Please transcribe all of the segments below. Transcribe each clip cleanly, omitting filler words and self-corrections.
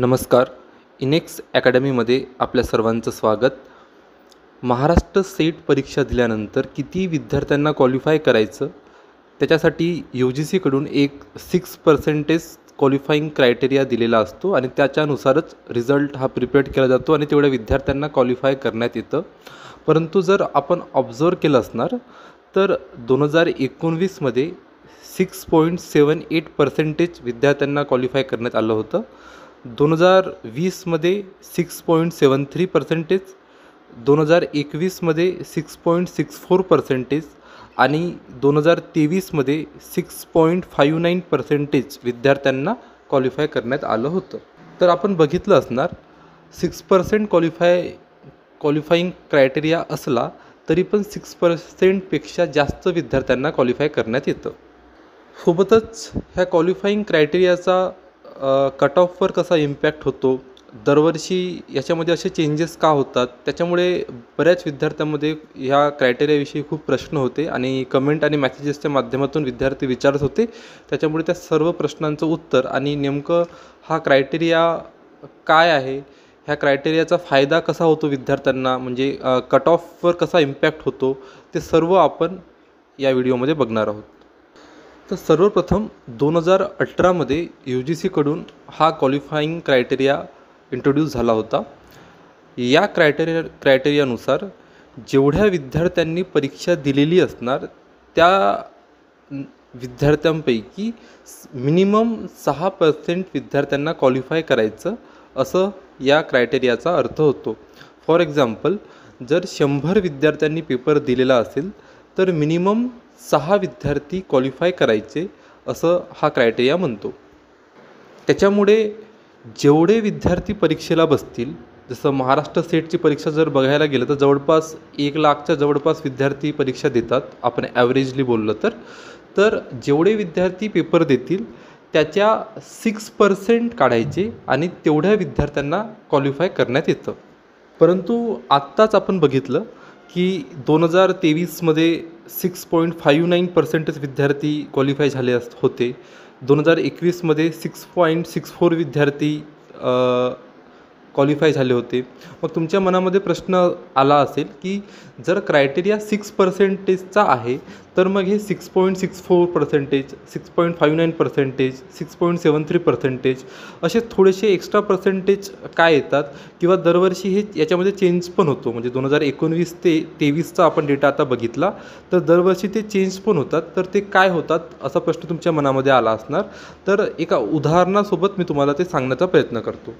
नमस्कार. इनेक्स अकॅडमीमध्ये आपल्या सर्वांचं स्वागत. महाराष्ट्र सेट परीक्षा दिल्यानंतर किती विद्यार्थ्यांना क्वालिफाय करायचं त्याच्यासाठी UGCकडून एक 6% क्वालिफाईंग क्रायटेरिया दिलेला असतो आणि त्याच्यानुसारच रिझल्ट हा प्रिपेअर केला जातो आणि तेवढ्या विद्यार्थ्यांना क्वालिफाय करण्यात येतं. परंतु जर आपण ऑब्झर्व केलं असणार तर 2019मध्ये 6.78% विद्यार्थ्यांना क्वालिफाय करण्यात आलं होतं. 2020मध्ये 6.73%, 2021मध्ये 6.64% आणि 2023मध्ये 6.59% विद्यार्थ्यांना क्वालिफाय करण्यात आलं होतं. तर आपण बघितलं असणार 6% क्वालिफाईंग क्रायटेरिया असला तरी पण 6%पेक्षा जास्त विद्यार्थ्यांना क्वालिफाय करण्यात येतं. सोबतच ह्या क्वालिफाईंग क्रायटेरियाचा कट ऑफवर कसा इम्पॅक्ट होतो, दरवर्षी याच्यामध्ये असे चेंजेस का होतात, त्याच्यामुळे बऱ्याच विद्यार्थ्यांमध्ये ह्या क्रायटेरियाविषयी खूप प्रश्न होते आणि कमेंट आणि मेसेजेसच्या माध्यमातून विद्यार्थी विचारत होते. त्याच्यामुळे त्या सर्व प्रश्नांचं उत्तर आणि नेमकं हा क्रायटेरिया काय आहे, ह्या क्रायटेरियाचा फायदा कसा होतो विद्यार्थ्यांना, म्हणजे कट ऑफवर कसा इम्पॅक्ट होतो, ते सर्व आपण या व्हिडिओमध्ये बघणार आहोत. तर सर्वप्रथम 2018मध्ये UGCकडून हा क्वालिफाईंग क्रायटेरिया इंट्रोड्यूस झाला होता. या क्रायटेरियानुसार जेवढ्या विद्यार्थ्यांनी परीक्षा दिलेली असणार त्या विद्यार्थ्यांपैकी मिनिमम 6% विद्यार्थ्यांना क्वालिफाय करायचं असं या क्रायटेरियाचा अर्थ होतो. फॉर एक्झाम्पल, जर 100 विद्यार्थ्यांनी पेपर दिलेला असेल तर मिनिमम 6 विद्यार्थी क्वालिफाय करायचे असं हा क्रायटेरिया म्हणतो. त्याच्यामुळे जेवढे विद्यार्थी परीक्षेला बसतील, जसं महाराष्ट्र सेटची परीक्षा जर बघायला गेलं तर जवळपास 1,00,000च्या जवळपास विद्यार्थी परीक्षा देतात आपण ॲव्हरेजली बोललं तर जेवढे विद्यार्थी पेपर देतील त्याच्या 6% काढायचे आणि तेवढ्या विद्यार्थ्यांना क्वालिफाय करण्यात येतं. परंतु आत्ताच आपण बघितलं की 2023मध्ये 6.59% विद्यार्थी क्वालिफाय झाले होते. 2021मध्ये 6.64 विद्यार्थी क्वालिफाय झाले होते. मग तुमच्या मनामध्ये प्रश्न आला असेल की जर क्रायटेरिया 6%चा आहे तर मग हे 6.64%, 6.59%, 6.73% असे थोडेसे एक्स्ट्रा पर्सेंटेज काय येतात, किंवा दरवर्षी हे याच्यामध्ये चेंज पण होतो. म्हणजे 2019 ते 2023चा आपण डेटा आता बघितला तर दरवर्षी ते चेंज पण होतात. तर ते काय होतात असा प्रश्न तुमच्या मनामध्ये आला असणार. तर एका उदाहरणासोबत मी तुम्हाला ते सांगण्याचा प्रयत्न करतो.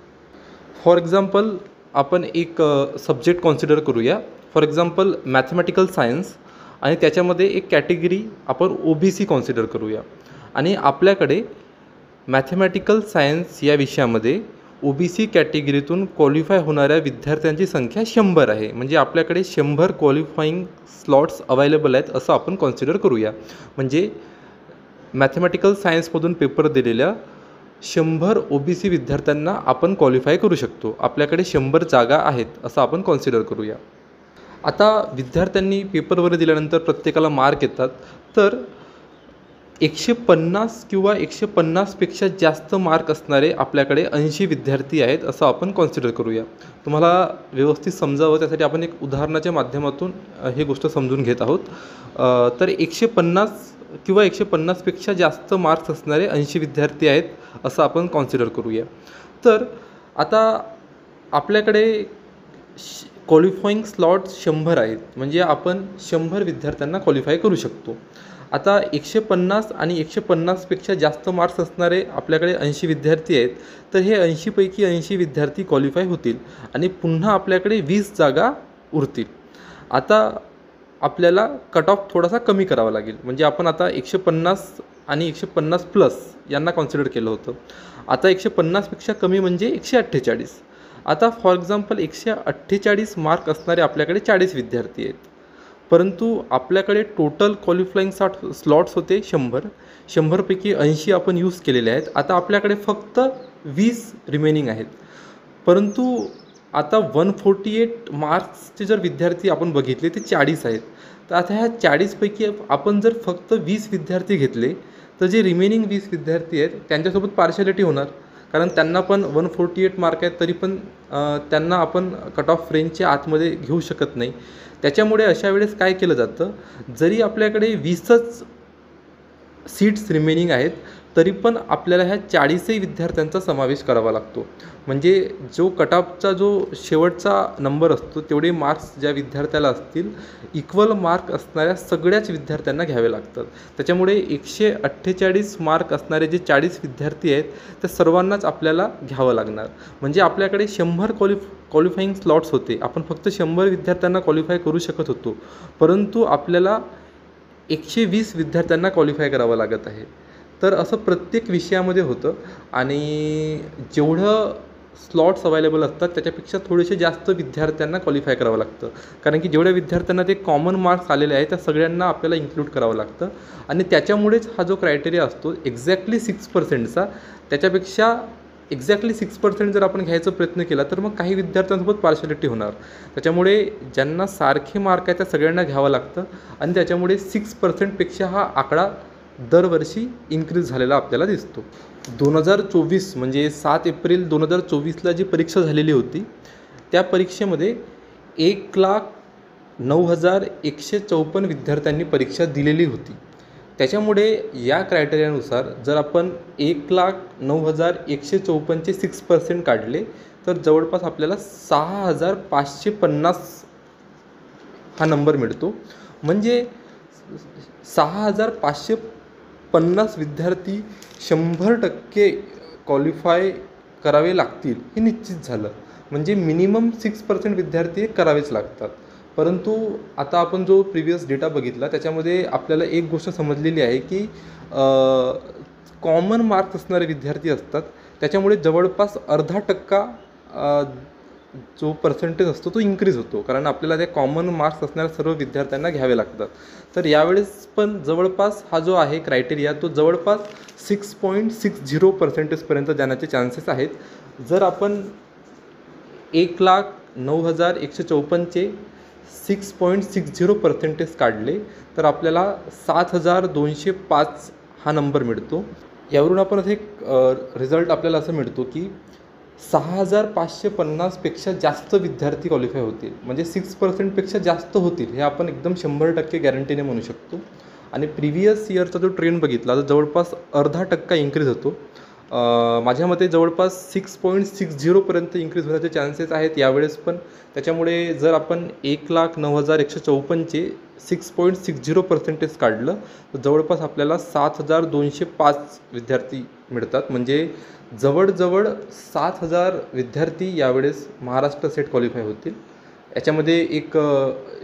फॉर एक्झाम्पल, आपण एक सब्जेक्ट कॉन्सिडर करूया. फॉर एक्झाम्पल मॅथमॅटिकल सायन्स, आणि त्याच्यामध्ये एक कॅटेगरी आपण OBC कॉन्सिडर करूया. आणि आपल्याकडे मॅथमॅटिकल सायन्स या विषयामध्ये OBC कॅटेगरीतून क्वालिफाय होणाऱ्या विद्यार्थ्यांची संख्या 100 आहे. म्हणजे आपल्याकडे 100 क्वालिफाईंग स्लॉट्स अवेलेबल आहेत असं आपण कॉन्सिडर करूया. म्हणजे मॅथमॅटिकल सायन्समधून पेपर दिलेल्या 100 OBC विद्यार्थ्यांना आपण क्वालिफाय करू शकतो. आपल्याकडे 100 जागा आहेत असं आपण कॉन्सिडर करूया. आता विद्यार्थ्यांनी पेपर वगैरे दिल्यानंतर प्रत्येकाला मार्क येतात. तर 150 किंवा 150पेक्षा जास्त मार्क असणारे आपल्याकडे 80 विद्यार्थी आहेत असं आपण कॉन्सिडर करूया. तुम्हाला व्यवस्थित समजावं त्यासाठी आपण एक उदाहरणाच्या माध्यमातून ही गोष्ट समजून घेत आहोत. तर 150 किंवा 150पेक्षा जास्त मार्क्स असणारे 80 विद्यार्थी आहेत असं आपण कॉन्सिडर करूया. तर आता आपल्याकडे क्वालिफाईंग स्लॉट्स 100 आहेत. म्हणजे आपण 100 विद्यार्थ्यांना क्वालिफाय करू शकतो. आता 150 आणि 150पेक्षा जास्त मार्क्स असणारे आपल्याकडे 80 विद्यार्थी आहेत. तर हे 80पैकी 80 विद्यार्थी क्वालिफाय होतील आणि पुन्हा आपल्याकडे 20 जागा उरतील. आता आपल्याला कट ऑफ थोडासा कमी करावा लागेल. म्हणजे आपण आता 150 आणि 150+ यांना कॉन्सिडर केलं होतं. आता 150पेक्षा कमी म्हणजे 148. आता फॉर एक्झाम्पल 148 मार्क असणारे आपल्याकडे 40 विद्यार्थी आहेत. परंतु आपल्याकडे टोटल क्वालिफाईंग स्लॉट्स होते 100. 100पैकी 80 आपण यूज केलेले आहेत. आता आपल्याकडे फक्त 20 रिमेनिंग आहेत. परंतु आता 148 मार्क्सचे जर विद्यार्थी आपण बघितले ते 40 आहेत. तर आता ह्या 40पैकी आपण जर फक्त 20 विद्यार्थी घेतले तर जे रिमेनिंग 20 विद्यार्थी आहेत त्यांच्यासोबत पार्शालिटी होणार. कारण त्यांना पण 148 मार्क आहेत, तरी पण त्यांना आपण कट ऑफ रेंजच्या आतमध्ये घेऊ शकत नाही. त्याच्यामुळे अशा वेळेस काय केलं जातं, जरी आपल्याकडे 20च सीट्स रिमेनिंग आहेत, तरी पण आपल्याला ह्या 40ही विद्यार्थ्यांचा समावेश करावा लागतो. म्हणजे जो कट ऑफचा जो शेवटचा नंबर असतो, तेवढे मार्क्स ज्या विद्यार्थ्याला असतील, इक्वल मार्क असणाऱ्या सगळ्याच विद्यार्थ्यांना घ्यावे लागतात. त्याच्यामुळे 148 मार्क असणारे जे 40 विद्यार्थी आहेत, त्या सर्वांनाच आपल्याला घ्यावं लागणार. म्हणजे आपल्याकडे 100 क्वालिफाईंग स्लॉट्स होते. आपण फक्त 100 विद्यार्थ्यांना क्वालिफाय करू शकत होतो, परंतु आपल्याला 120 विद्यार्थ्यांना क्वालिफाय करावं लागत आहे. तर असं प्रत्येक विषयामध्ये होतं आणि जेवढं स्लॉट्स अवेलेबल असतात त्याच्यापेक्षा थोडेसे जास्त विद्यार्थ्यांना क्वालिफाय करावं लागतं. कारण की जेवढ्या विद्यार्थ्यांना ते कॉमन मार्क्स आलेले आहेत त्या सगळ्यांना आपल्याला इन्क्लूड करावं लागतं आणि त्याच्यामुळेच हा जो क्रायटेरिया असतो एक्झॅक्टली 6%चा, त्याच्यापेक्षा एक्झॅक्टली 6% जर आपण घ्यायचा प्रयत्न केला तर मग काही विद्यार्थ्यांसोबत पार्शलिटी होणार. त्याच्यामुळे ज्यांना सारखे मार्क आहे त्या सगळ्यांना घ्यावं लागतं आणि त्याच्यामुळे 6%पेक्षा हा आकडा दरवर्षी इन्क्रीज झालेला आपल्याला दिसतो. 2024 म्हणजे 7 एप्रिल 2024ला जी परीक्षा झालेली होती, त्या परीक्षेमध्ये 1,09,154 विद्यार्थ्यांनी परीक्षा दिलेली होती. त्याच्यामुळे या क्रायटेरियानुसार जर आपण 1,09,154चे 6% काढले तर जवळपास आपल्याला 6,550 हा नंबर मिळतो. म्हणजे 6,550 विद्यार्थी 100% क्वालिफाय करावे लागतील हे निश्चित झालं. म्हणजे मिनिमम 6% विद्यार्थी करावेच लागतात. परंतु आता आपण जो प्रिव्हियस डेटा बघितला त्याच्यामध्ये आपल्याला एक गोष्ट समजलेली आहे की कॉमन मार्क्स असणारे विद्यार्थी असतात, त्याच्यामुळे जवळपास 0.5% जो पर्सेंटेज असतो तो इन्क्रीज होतो, कारण आपल्याला त्या कॉमन मार्क्स असणाऱ्या सर्व विद्यार्थ्यांना घ्यावे लागतात. तर यावेळेस पण जवळपास हा जो आहे क्रायटेरिया तो जवळपास 6.60% जाण्याचे चान्सेस आहेत. जर आपण 1,09,154चे 6.60% काढले तर आपल्याला 7,205 हा नंबर मिळतो. यावरून आपण असं एक रिझल्ट आपल्याला असं मिळतो की 6,550पेक्षा जास्त विद्यार्थी क्वालिफाय होतील, म्हणजे 6%पेक्षा जास्त होतील हे आपण एकदम 100% गॅरंटीने म्हणू शकतो. आणि प्रिव्हियस इयरचा जो ट्रेंड बघितला तर जवळपास 0.5% इन्क्रीज होतो. माझ्या मते जवळपास 6.60% इन्क्रीज होण्याचे चान्सेस आहेत यावेळेस पण. त्याच्यामुळे जर आपण 1,09,154चे 6.60% काढलं तर जवळपास आपल्याला 7,205 विद्यार्थी मिळतात. म्हणजे जवळजवळ 7,000 विद्यार्थी यावेळेस महाराष्ट्र सेट क्वालिफाय होतील. याच्यामध्ये एक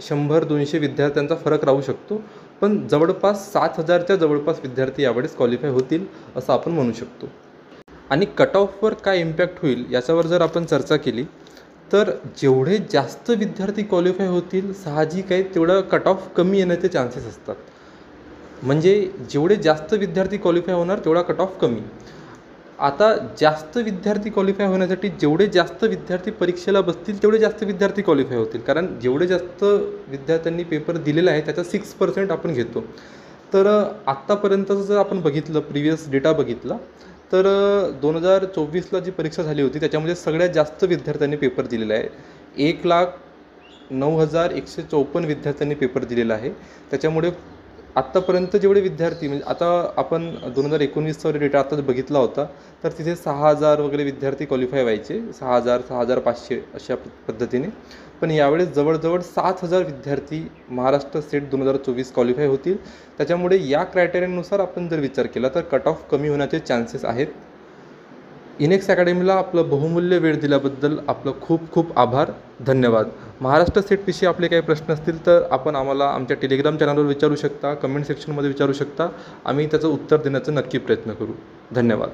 100-200 विद्यार्थ्यांचा फरक राहू शकतो, पण जवळपास 7,000च्या जवळपास विद्यार्थी यावेळेस क्वालिफाय होतील असं आपण म्हणू शकतो. आणि कट ऑफवर काय इम्पॅक्ट होईल याच्यावर जर आपण चर्चा केली तर जेवढे जास्त विद्यार्थी क्वालिफाय होतील साहजिक आहे तेवढं कट ऑफ कमी येण्याचे चान्सेस असतात. म्हणजे जेवढे जास्त विद्यार्थी क्वालिफाय होणार तेवढा कट ऑफ कमी. आता जास्त विद्यार्थी क्वालिफाय होण्यासाठी जेवढे जास्त विद्यार्थी परीक्षेला बसतील तेवढे जास्त विद्यार्थी क्वालिफाय होतील, कारण जेवढे जास्त विद्यार्थ्यांनी पेपर दिलेला आहे त्याचा 6% आपण घेतो. तर आत्तापर्यंतचं जर आपण बघितलं प्रिव्हियस डेटा बघितला तर 2024ला जी परीक्षा झाली होती त्याच्यामध्ये सगळ्यात जास्त विद्यार्थ्यांनी पेपर दिलेला आहे. 1,09,154 विद्यार्थ्यांनी पेपर दिलेला आहे. त्याच्यामुळे आत्तापर्यंत जेवढे विद्यार्थी म्हणजे आता आपण 2019चा डेटा आत्ताच बघितला होता तर तिथे 6,000 वगैरे विद्यार्थी क्वालिफाय व्हायचे, 6,000 6,500 अशा पद्धतीने. पण यावेळेस जवळजवळ 7,000 विद्यार्थी महाराष्ट्र सेट 2024 क्वालिफाय होतील. त्याच्यामुळे या क्रायटेरियानुसार आपण जर विचार केला तर कट ऑफ कमी होण्याचे चान्सेस आहेत. इनेक्स अकॅडमीला आपलं बहुमूल्य वेळ दिल्याबद्दल आपलं खूप खूप आभार, धन्यवाद. महाराष्ट्र सेटविषयी आपले काही प्रश्न असतील तर आपण आम्हाला आमच्या टेलिग्राम चॅनलवर विचारू शकता, कमेंट सेक्शनमध्ये विचारू शकता. आम्ही त्याचं उत्तर देण्याचा नक्की प्रयत्न करू. धन्यवाद.